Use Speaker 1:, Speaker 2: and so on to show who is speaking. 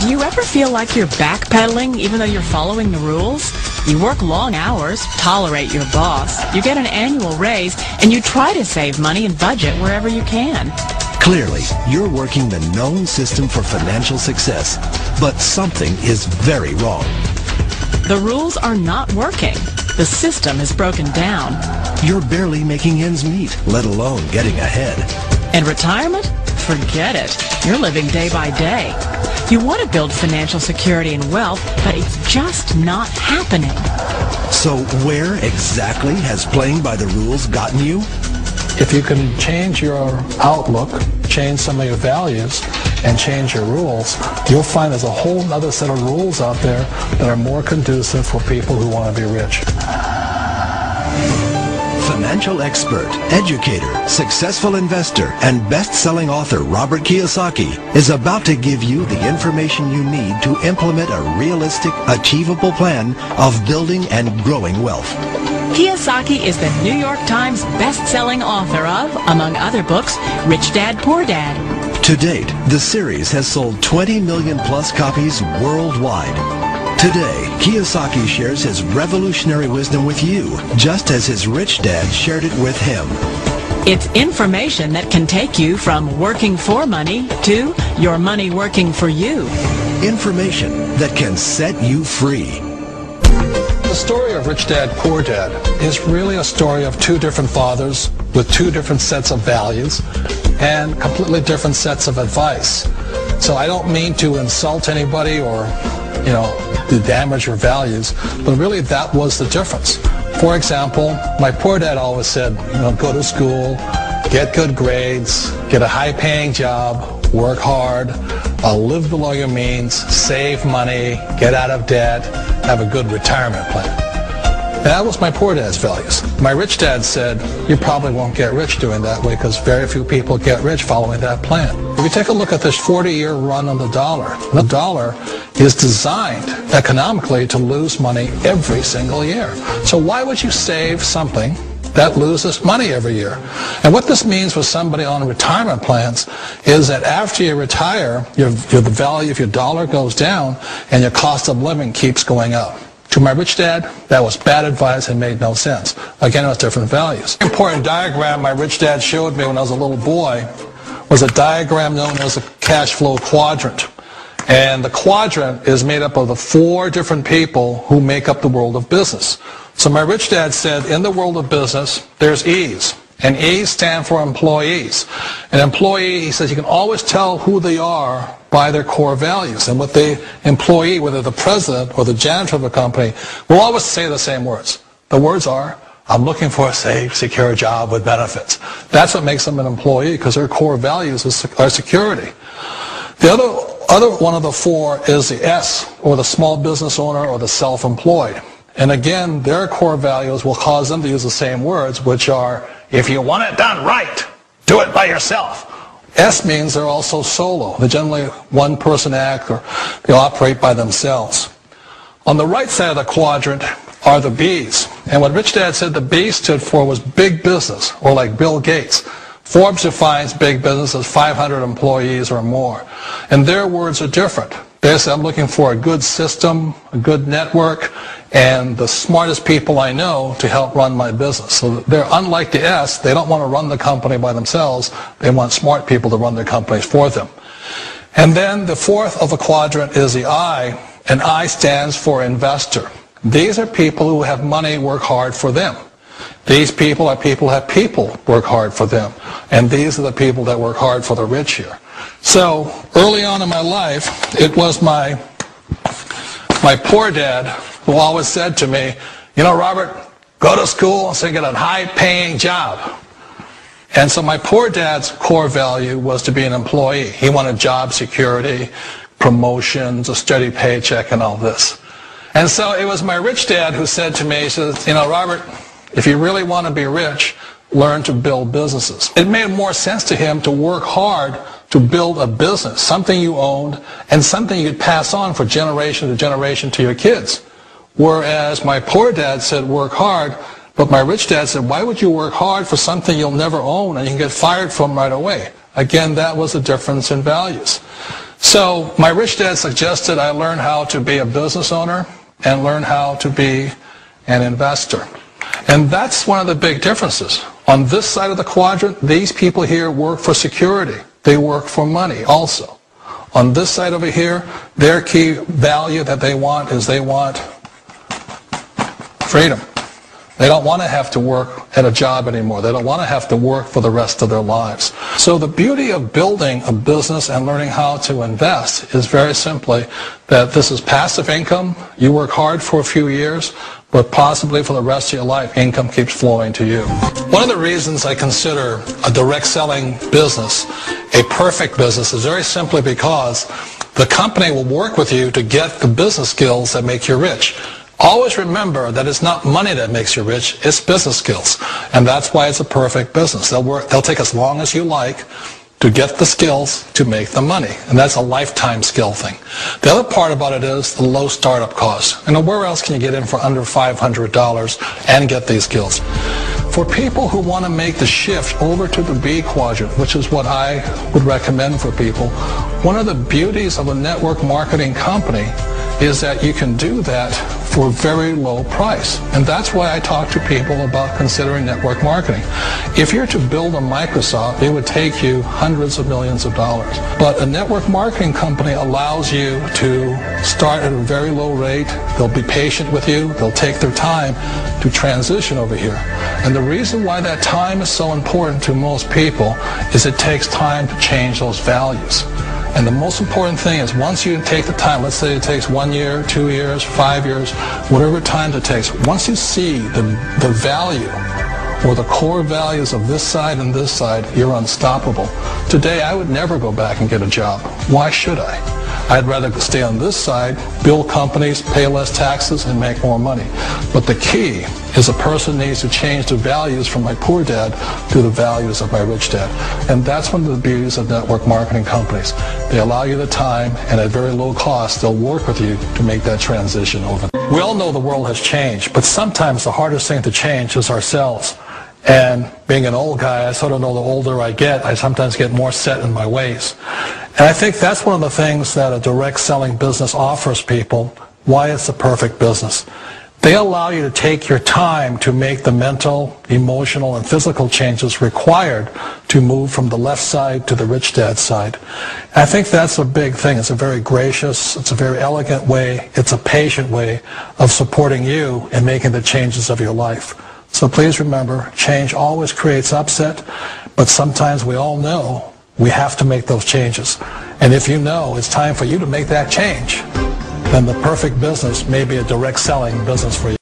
Speaker 1: Do you ever feel like you're backpedaling even though you're following the rules? You work long hours, tolerate your boss, you get an annual raise, and you try to save money and budget wherever you can.
Speaker 2: Clearly, you're working the known system for financial success, but something is very wrong.
Speaker 1: The rules are not working. The system is broken down.
Speaker 2: You're barely making ends meet, let alone getting ahead.
Speaker 1: And retirement? Forget it. You're living day by day. You want to build financial security and wealth, but it's just not happening.
Speaker 2: So where exactly has playing by the rules gotten you?
Speaker 3: If you can change your outlook, change some of your values, and change your rules, you'll find there's a whole other set of rules out there that are more conducive for people who want to be rich.
Speaker 2: Financial expert, educator, successful investor, and best-selling author Robert Kiyosaki is about to give you the information you need to implement a realistic, achievable plan of building and growing wealth.
Speaker 1: Kiyosaki is the New York Times best-selling author of, among other books, Rich Dad, Poor Dad.
Speaker 2: To date, the series has sold 20 million plus copies worldwide. Today, Kiyosaki shares his revolutionary wisdom with you, just as his rich dad shared it with him.
Speaker 1: It's information that can take you from working for money to your money working for you.
Speaker 2: Information that can set you free.
Speaker 3: The story of Rich Dad, Poor Dad is really a story of two different fathers with two different sets of values and completely different sets of advice. So I don't mean to insult anybody or, to damage your values, but really that was the difference. For example, my poor dad always said, go to school, get good grades, get a high-paying job, work hard, live below your means, save money, get out of debt, have a good retirement plan. That was my poor dad's values. My rich dad said, you probably won't get rich doing that way because very few people get rich following that plan. If you take a look at this 40-year run on the dollar is designed economically to lose money every single year. So why would you save something that loses money every year? And what this means for somebody on retirement plans is that after you retire, the value of your dollar goes down and your cost of living keeps going up. To my rich dad, that was bad advice and made no sense. Again, it was different values. An important diagram my rich dad showed me when I was a little boy was a diagram known as a cash flow quadrant. And the quadrant is made up of the four different people who make up the world of business. So my rich dad said, in the world of business, there's E's. And E's stand for employees. An employee, he says, you can always tell who they are by their core values. And what the employee, whether the president or the janitor of a company, will always say the same words. The words are, I'm looking for a safe, secure job with benefits. That's what makes them an employee, because their core values are security. The other one of the four is the S, or the small business owner or the self-employed. And again, their core values will cause them to use the same words, which are, if you want it done right, do it by yourself. S means they're also solo. They're generally one-person act, or they operate by themselves. On the right side of the quadrant are the B's. And what Rich Dad said the B stood for was big business, or like Bill Gates. Forbes defines big business as 500 employees or more. And their words are different. They say, I'm looking for a good system, a good network, and the smartest people I know to help run my business. So they're unlike the S. They don't want to run the company by themselves. They want smart people to run their companies for them. And then the fourth of the quadrant is the I, and I stands for investor. These are people who have money work hard for them. These people are people who have people work hard for them. And these are the people that work hard for the rich here. So early on in my life, it was my poor dad who always said to me, Robert, go to school so you get a high-paying job. And so my poor dad's core value was to be an employee. He wanted job security, promotions, a steady paycheck, and all this. And so it was my rich dad who said to me, he says, Robert, if you really want to be rich, learn to build businesses. It made more sense to him to work hard to build a business, something you owned, and something you could pass on for generation to generation to your kids. Whereas my poor dad said work hard, but my rich dad said, why would you work hard for something you'll never own and you can get fired from right away? Again, that was the difference in values. So my rich dad suggested I learn how to be a business owner and learn how to be an investor. And that's one of the big differences. On this side of the quadrant, these people here work for security. They work for money also. On this side over here, their key value that they want is they want freedom. They don't want to have to work at a job anymore. They don't want to have to work for the rest of their lives. So the beauty of building a business and learning how to invest is very simply that this is passive income. You work hard for a few years, but possibly for the rest of your life, income keeps flowing to you. One of the reasons I consider a direct selling business a perfect business is very simply because the company will work with you to get the business skills that make you rich. Always remember that it's not money that makes you rich, it's business skills. And that's why it's a perfect business. They'll take as long as you like to get the skills to make the money. And that's a lifetime skill thing. The other part about it is the low startup cost. And where else can you get in for under $500 and get these skills? For people who want to make the shift over to the B quadrant, which is what I would recommend for people, one of the beauties of a network marketing company is that you can do that for a very low price. And that's why I talk to people about considering network marketing. If you're to build a Microsoft, it would take you hundreds of millions of dollars. But a network marketing company allows you to start at a very low rate. They'll be patient with you. They'll take their time to transition over here. And the reason why that time is so important to most people is it takes time to change those values. And the most important thing is once you take the time, let's say it takes 1 year, 2 years, 5 years, whatever time it takes, once you see the value or the core values of this side and this side, you're unstoppable. Today, I would never go back and get a job. Why should I? I'd rather stay on this side, build companies, pay less taxes, and make more money. But the key is a person needs to change the values from my poor dad to the values of my rich dad. And that's one of the beauties of network marketing companies. They allow you the time, and at very low cost, they'll work with you to make that transition over. We all know the world has changed, but sometimes the hardest thing to change is ourselves. And being an old guy, I sort of know the older I get, I sometimes get more set in my ways. And I think that's one of the things that a direct selling business offers people, why it's the perfect business. They allow you to take your time to make the mental, emotional, and physical changes required to move from the left side to the rich dad side. And I think that's a big thing. It's a very gracious, it's a very elegant way, it's a patient way of supporting you in making the changes of your life. So please remember, change always creates upset, but sometimes we all know we have to make those changes. And if you know it's time for you to make that change, then the perfect business may be a direct selling business for you.